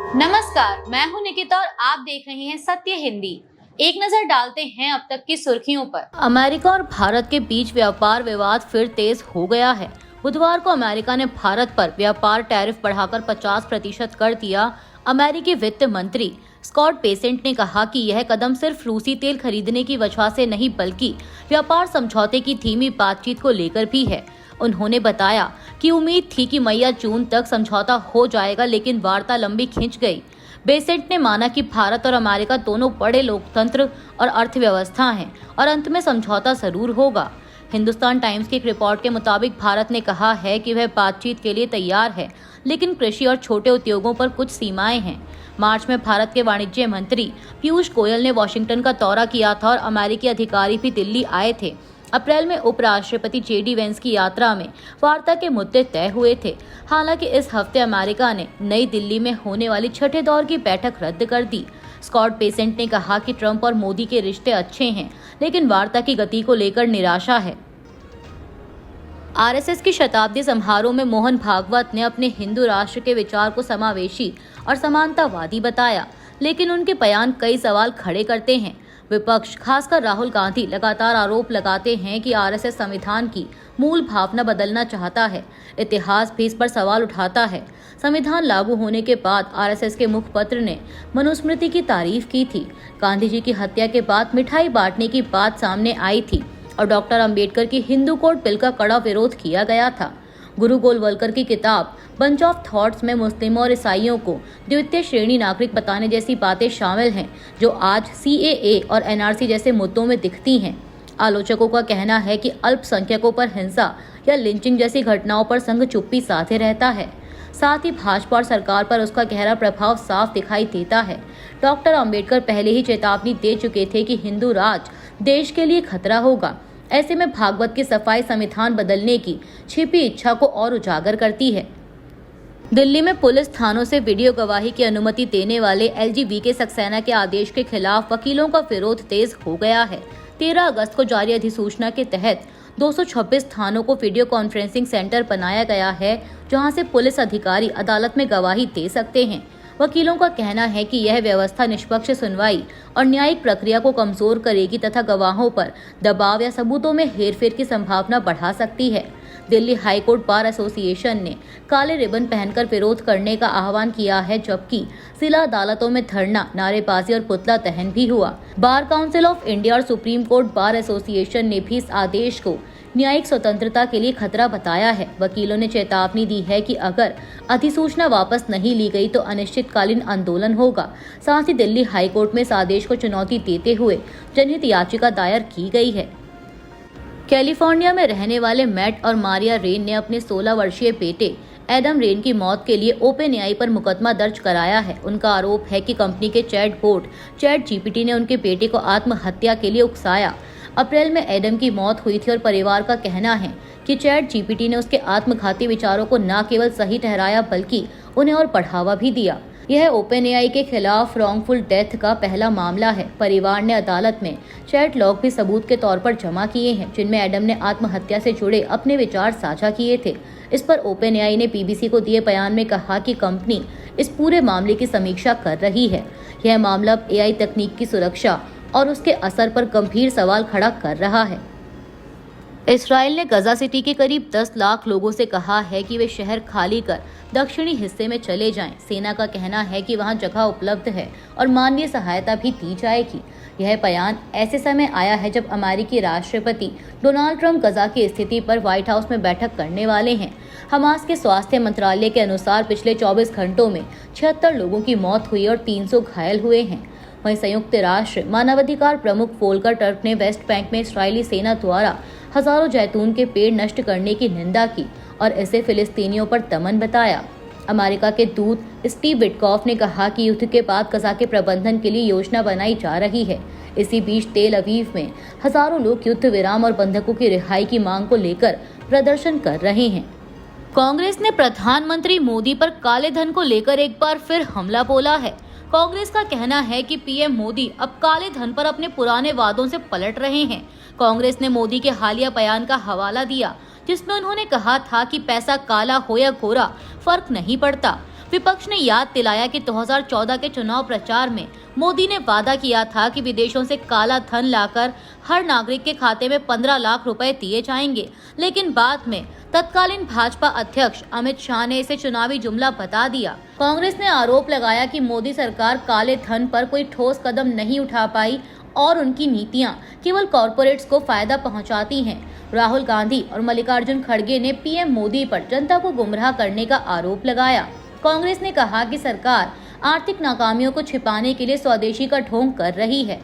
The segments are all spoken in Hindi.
नमस्कार, मैं हूं निकिता और आप देख रहे हैं सत्य हिंदी। एक नजर डालते हैं अब तक की सुर्खियों पर। अमेरिका और भारत के बीच व्यापार विवाद फिर तेज हो गया है। बुधवार को अमेरिका ने भारत पर व्यापार टैरिफ बढ़ाकर 50% कर दिया। अमेरिकी वित्त मंत्री स्कॉट बेसेंट ने कहा कि यह कदम सिर्फ रूसी तेल खरीदने की वजह से नहीं बल्कि व्यापार समझौते की धीमी बातचीत को लेकर भी है। उन्होंने बताया कि उम्मीद थी कि मई या जून तक समझौता हो जाएगा, लेकिन वार्ता लंबी खिंच गई। बेसेंट ने माना कि भारत और अमेरिका दोनों बड़े लोकतंत्र और अर्थव्यवस्था हैं और अंत में समझौता जरूर होगा। हिंदुस्तान टाइम्स की एक रिपोर्ट के मुताबिक भारत ने कहा है कि वह बातचीत के लिए तैयार है, लेकिन कृषि और छोटे उद्योगों पर कुछ सीमाएं हैं। मार्च में भारत के वाणिज्य मंत्री पीयूष गोयल ने वॉशिंगटन का दौरा किया था और अमेरिकी अधिकारी भी दिल्ली आए थे। अप्रैल में उपराष्ट्रपति जेडी वेंस की यात्रा में वार्ता के मुद्दे तय हुए थे। हालांकि इस हफ्ते अमेरिका ने नई दिल्ली में होने वाली छठे दौर की बैठक रद्द कर दी। स्कॉट बेसेंट ने कहा कि ट्रंप और मोदी के रिश्ते अच्छे हैं, लेकिन वार्ता की गति को लेकर निराशा है। आरएसएस की शताब्दी समारोह में मोहन भागवत ने अपने हिंदू राष्ट्र के विचार को समावेशी और समानतावादी बताया, लेकिन उनके बयान कई सवाल खड़े करते हैं। विपक्ष खासकर राहुल गांधी लगातार आरोप लगाते हैं कि आरएसएस संविधान की मूल भावना बदलना चाहता है। इतिहास भी इस पर सवाल उठाता है। संविधान लागू होने के बाद आरएसएस के मुखपत्र ने मनुस्मृति की तारीफ की थी। गांधी जी की हत्या के बाद मिठाई बांटने की बात सामने आई थी और डॉक्टर अंबेडकर की हिंदू कोड बिल का कड़ा विरोध किया गया था। गुरु गोलवलकर की किताब बंच ऑफ थॉट्स में मुस्लिमों और ईसाइयों को द्वितीय श्रेणी नागरिक बताने जैसी बातें शामिल हैं, जो आज सीएए और एनआरसी जैसे मुद्दों में दिखती हैं। आलोचकों का कहना है कि अल्पसंख्यकों पर हिंसा या लिंचिंग जैसी घटनाओं पर संघ चुप्पी साधे रहता है। साथ ही भाजपा और सरकार पर उसका गहरा प्रभाव साफ दिखाई देता है। डॉक्टर अंबेडकर पहले ही चेतावनी दे चुके थे कि हिंदू राज देश के लिए खतरा होगा। ऐसे में भागवत की सफाई संविधान बदलने की छिपी इच्छा को और उजागर करती है। दिल्ली में पुलिस थानों से वीडियो गवाही की अनुमति देने वाले एलजी वीके सक्सेना के आदेश के खिलाफ वकीलों का विरोध तेज हो गया है। 13 अगस्त को जारी अधिसूचना के तहत 226 थानों को वीडियो कॉन्फ्रेंसिंग सेंटर बनाया गया है, जहां से पुलिस अधिकारी अदालत में गवाही दे सकते हैं। वकीलों का कहना है कि यह व्यवस्था निष्पक्ष सुनवाई और न्यायिक प्रक्रिया को कमजोर करेगी तथा गवाहों पर दबाव या सबूतों में हेरफेर की संभावना बढ़ा सकती है। दिल्ली हाईकोर्ट बार एसोसिएशन ने काले रिबन पहनकर विरोध करने का आह्वान किया है, जबकि जिला अदालतों में धरना, नारेबाजी और पुतला दहन भी हुआ। बार काउंसिल ऑफ इंडिया और सुप्रीम कोर्ट बार एसोसिएशन ने भी इस आदेश को न्यायिक स्वतंत्रता के लिए खतरा बताया है। वकीलों ने चेतावनी दी है कि अगर अधिसूचना वापस नहीं ली गई तो अनिश्चितकालीन आंदोलन होगा। साथ ही दिल्ली हाईकोर्ट में इस आदेश को चुनौती देते हुए जनहित याचिका दायर की गई है। कैलिफोर्निया में रहने वाले मैट और मारिया रेन ने अपने 16 वर्षीय बेटे एडम रेन की मौत के लिए ओपनएआई पर मुकदमा दर्ज कराया है। उनका आरोप है कि कंपनी के चैट जीपीटी ने उनके बेटे को आत्महत्या के लिए उकसाया। अप्रैल में एडम की मौत हुई थी और परिवार का कहना है कि चैट जीपीटी ने उसके आत्मघाती विचारों को न केवल सही ठहराया बल्कि उन्हें और बढ़ावा भी दिया। यह ओपनएआई के खिलाफ रॉन्गफुल डेथ का पहला मामला है। परिवार ने अदालत में चैट लॉग भी सबूत के तौर पर जमा किए हैं, जिनमें एडम ने आत्महत्या से जुड़े अपने विचार साझा किए थे। इस पर ओपनएआई ने बीबीसी को दिए बयान में कहा कि कंपनी इस पूरे मामले की समीक्षा कर रही है। यह मामला एआई तकनीक की सुरक्षा और उसके असर पर गंभीर सवाल खड़ा कर रहा है। इसराइल ने गजा सिटी के करीब 10 लाख लोगों से कहा है कि वे शहर खाली कर दक्षिणी हिस्से में चले जाएं। सेना का कहना है कि वहां जगह उपलब्ध है और मानवीय सहायता भी दी जाएगी। यह बयान ऐसे समय आया है जब अमेरिकी राष्ट्रपति डोनाल्ड ट्रंप गजा की स्थिति पर व्हाइट हाउस में बैठक करने वाले हैं। हमास के स्वास्थ्य मंत्रालय के अनुसार पिछले 24 घंटों में 76 लोगों की मौत हुई और 300 घायल हुए हैं। वहीं संयुक्त राष्ट्र मानवाधिकार प्रमुख वोल्कर टर्क ने वेस्ट बैंक में इस्राएली सेना द्वारा हजारों जैतून के पेड़ नष्ट करने की निंदा की और इसे फिलिस्तीनियों पर दमन बताया। अमेरिका के दूत स्टीव विटकॉफ ने कहा कि युद्ध के बाद गजा के प्रबंधन के लिए योजना बनाई जा रही है। इसी बीच तेल अवीव में हजारों लोग युद्ध विराम और बंधकों की रिहाई की मांग को लेकर प्रदर्शन कर रहे हैं। कांग्रेस ने प्रधानमंत्री मोदी पर काले धन को लेकर एक बार फिर हमला बोला है। कांग्रेस का कहना है कि पीएम मोदी अब काले धन पर अपने पुराने वादों से पलट रहे हैं। कांग्रेस ने मोदी के हालिया बयान का हवाला दिया, जिसमें उन्होंने कहा था कि पैसा काला हो या गोरा फर्क नहीं पड़ता। विपक्ष ने याद दिलाया कि 2014 के चुनाव प्रचार में मोदी ने वादा किया था कि विदेशों से काला धन लाकर हर नागरिक के खाते में 15 लाख रुपए दिए जाएंगे, लेकिन बाद में तत्कालीन भाजपा अध्यक्ष अमित शाह ने इसे चुनावी जुमला बता दिया। कांग्रेस ने आरोप लगाया कि मोदी सरकार काले धन पर कोई ठोस कदम नहीं उठा पाई और उनकी नीतियां केवल कॉरपोरेट्स को फायदा पहुंचाती हैं। राहुल गांधी और मल्लिकार्जुन खड़गे ने पीएम मोदी पर जनता को गुमराह करने का आरोप लगाया। कांग्रेस ने कहा कि सरकार आर्थिक नाकामियों को छिपाने के लिए स्वदेशी का ढोंग कर रही है।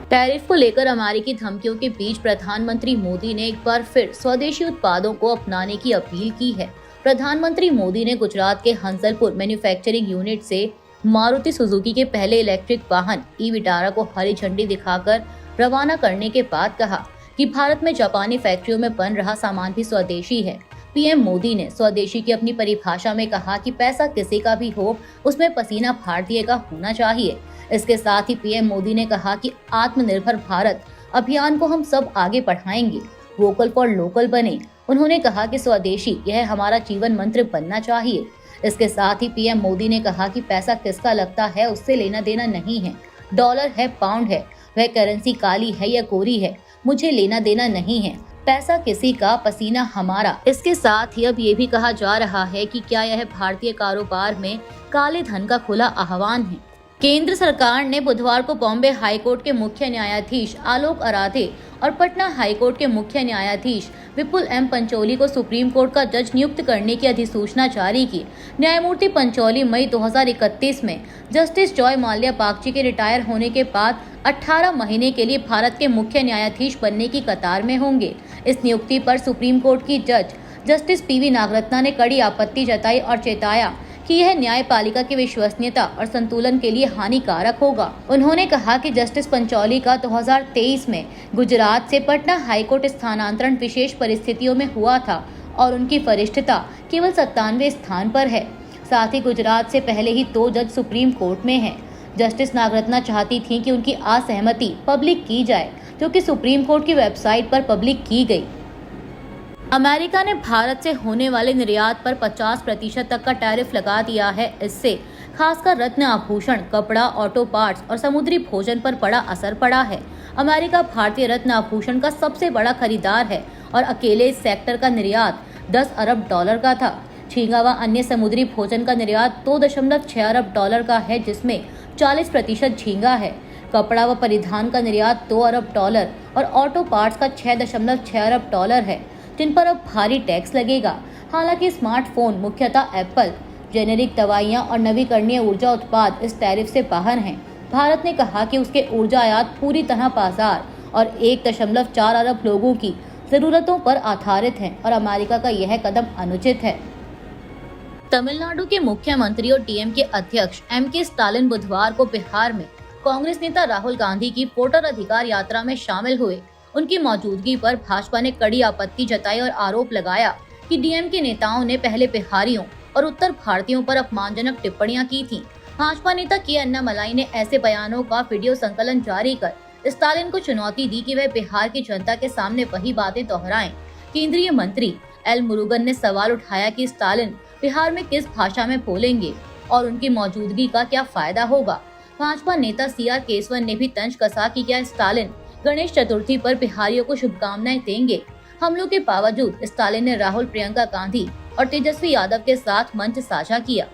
टैरिफ को लेकर अमेरिकी धमकियों के बीच प्रधानमंत्री मोदी ने एक बार फिर स्वदेशी उत्पादों को अपनाने की अपील की है। प्रधानमंत्री मोदी ने गुजरात के हंसलपुर मैन्युफैक्चरिंग यूनिट से मारुति सुजुकी के पहले इलेक्ट्रिक वाहन ई विटारा को हरी झंडी दिखाकर रवाना करने के बाद कहा कि भारत में जापानी फैक्ट्रियों में बन रहा सामान भी स्वदेशी है। पीएम मोदी ने स्वदेशी की अपनी परिभाषा में कहा कि पैसा किसी का भी हो, उसमें पसीना भारतीय का होना चाहिए। इसके साथ ही पीएम मोदी ने कहा कि आत्मनिर्भर भारत अभियान को हम सब आगे बढ़ाएंगे, वोकल फॉर लोकल बने। उन्होंने कहा कि स्वदेशी यह हमारा जीवन मंत्र बनना चाहिए। इसके साथ ही पीएम मोदी ने कहा कि पैसा किसका लगता है उससे लेना देना नहीं है। डॉलर है, पाउंड है, वह करेंसी काली है या गोरी है, मुझे लेना देना नहीं है। पैसा किसी का, पसीना हमारा। इसके साथ ही अब ये भी कहा जा रहा है कि क्या यह भारतीय कारोबार में काले धन का खुला आह्वान है। केंद्र सरकार ने बुधवार को बॉम्बे हाईकोर्ट के मुख्य न्यायाधीश आलोक आराधे और पटना हाईकोर्ट के मुख्य न्यायाधीश विपुल एम पंचोली को सुप्रीम कोर्ट का जज नियुक्त करने की अधिसूचना जारी की। न्यायमूर्ति पंचोली मई 2031 में जस्टिस जॉय माल्या बागची के रिटायर होने के बाद 18 महीने के लिए भारत के मुख्य न्यायाधीश बनने की कतार में होंगे। इस नियुक्ति पर सुप्रीम कोर्ट की जज जस्टिस पीवी नागरत्ना ने कड़ी आपत्ति जताई और चेताया कि यह न्यायपालिका की विश्वसनीयता और संतुलन के लिए हानिकारक होगा। उन्होंने कहा कि जस्टिस पंचौली का 2023 में गुजरात से पटना हाईकोर्ट स्थानांतरण विशेष परिस्थितियों में हुआ था और उनकी वरिष्ठता केवल 97वें स्थान पर है। साथ ही गुजरात से पहले ही 2 जज सुप्रीम कोर्ट में हैं। जस्टिस नागरत्ना चाहती थी कि उनकी असहमति पब्लिक की जाए, जो कि सुप्रीम कोर्ट की वेबसाइट पर पब्लिक की गई। अमेरिका ने भारत से होने वाले निर्यात पर 50% तक का टैरिफ लगा दिया है। इससे खासकर रत्न आभूषण, कपड़ा, ऑटो पार्ट्स और समुद्री भोजन पर बड़ा असर पड़ा है। अमेरिका भारतीय रत्न आभूषण का सबसे बड़ा खरीदार है और अकेले इस सेक्टर का निर्यात 10 अरब डॉलर का था। झींगा व अन्य समुद्री भोजन का निर्यात 2.6 अरब डॉलर का है, जिसमें 40% झींगा है। कपड़ा व परिधान का निर्यात 2 अरब डॉलर और ऑटो पार्ट्स का 6.6 अरब डॉलर है, जिन पर अब भारी टैक्स लगेगा। हालांकि स्मार्टफोन, मुख्यतः एप्पल, जेनेरिक दवाइयां और नवीकरणीय ऊर्जा उत्पाद इस टैरिफ से बाहर हैं। भारत ने कहा कि उसके ऊर्जा आयात पूरी तरह बाजार और 1.4 अरब लोगों की जरूरतों पर आधारित हैं और अमेरिका का यह कदम अनुचित है। तमिलनाडु के मुख्यमंत्री और डीएमके अध्यक्ष एमके स्टालिन बुधवार को बिहार में कांग्रेस नेता राहुल गांधी की वोटर अधिकार यात्रा में शामिल हुए। उनकी मौजूदगी पर भाजपा ने कड़ी आपत्ति जताई और आरोप लगाया कि डीएमके नेताओं ने पहले बिहारियों और उत्तर भारतीयों पर अपमानजनक टिप्पणियां की थीं। भाजपा नेता के अन्नामलाई ने ऐसे बयानों का वीडियो संकलन जारी कर स्टालिन को चुनौती दी कि वह बिहार की जनता के सामने वही बातें दोहराएं। केंद्रीय मंत्री एल मुरुगन ने सवाल उठाया कि स्टालिन बिहार में किस भाषा में बोलेंगे और उनकी मौजूदगी का क्या फायदा होगा। भाजपा नेता सीआर केसवन ने भी तंज कसा कि क्या स्टालिन गणेश चतुर्थी पर बिहारियों को शुभकामनाएं देंगे। हमलों के बावजूद स्टालिन ने राहुल, प्रियंका गांधी और तेजस्वी यादव के साथ मंच साझा किया।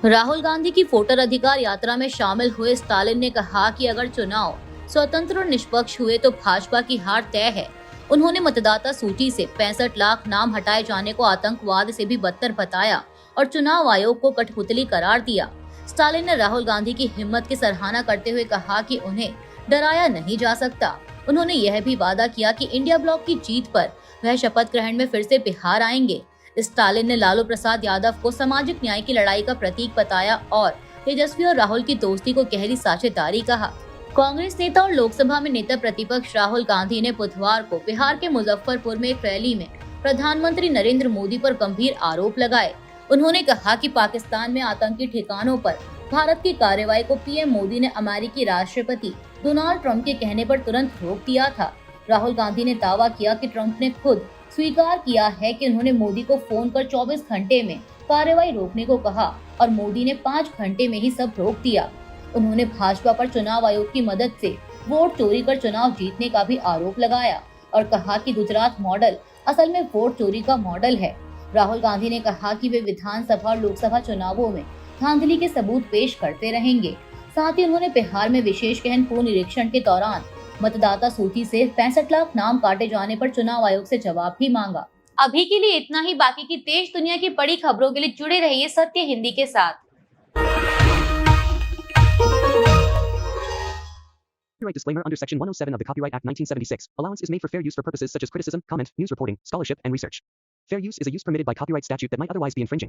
राहुल गांधी की वोटर अधिकार यात्रा में शामिल हुए स्टालिन ने कहा कि अगर चुनाव स्वतंत्र और निष्पक्ष हुए तो भाजपा की हार तय है। उन्होंने मतदाता सूची से 65 लाख नाम हटाए जाने को आतंकवाद से भी बदतर बताया और चुनाव आयोग को कठपुतली करार दिया। स्टालिन ने राहुल गांधी की हिम्मत की सराहना करते हुए कहा कि उन्हें डराया नहीं जा सकता। उन्होंने यह भी वादा किया कि इंडिया ब्लॉक की जीत पर वह शपथ ग्रहण में फिर से बिहार आएंगे। स्टालिन ने लालू प्रसाद यादव को सामाजिक न्याय की लड़ाई का प्रतीक बताया और तेजस्वी और राहुल की दोस्ती को गहरी साझेदारी कहा। कांग्रेस नेता और लोकसभा में नेता प्रतिपक्ष राहुल गांधी ने बुधवार को बिहार के मुजफ्फरपुर में एक रैली में प्रधानमंत्री नरेंद्र मोदी पर गंभीर आरोप लगाए। उन्होंने कहा कि पाकिस्तान में आतंकी ठिकानों पर भारत की कार्रवाई को पीएम मोदी ने अमेरिकी राष्ट्रपति डोनाल्ड ट्रंप के कहने पर तुरंत रोक दिया था। राहुल गांधी ने दावा किया कि ट्रंप ने खुद स्वीकार किया है कि उन्होंने मोदी को फोन कर 24 घंटे में कार्रवाई रोकने को कहा और मोदी ने 5 घंटे में ही सब रोक दिया। उन्होंने भाजपा पर चुनाव आयोग की मदद से वोट चोरी कर चुनाव जीतने का भी आरोप लगाया और कहा कि गुजरात मॉडल असल में वोट चोरी का मॉडल है। राहुल गांधी ने कहा कि वे विधानसभा और लोकसभा चुनावों में धांधली के सबूत पेश करते रहेंगे। साथ ही उन्होंने बिहार में विशेष गहन पूर्ण निरीक्षण के दौरान मतदाता सूची से 65 लाख नाम काटे जाने पर चुनाव आयोग से जवाब भी मांगा। अभी के लिए इतना ही। बाकी की देश दुनिया की बड़ी खबरों के लिए जुड़े रहिए सत्य हिंदी के साथ। Copyright disclaimer under Section 107 of the Copyright Act 1976. Allowance is made for fair use for purposes such as criticism, comment, news reporting, scholarship, and research. Fair use is a use permitted by copyright statute that might otherwise be infringing.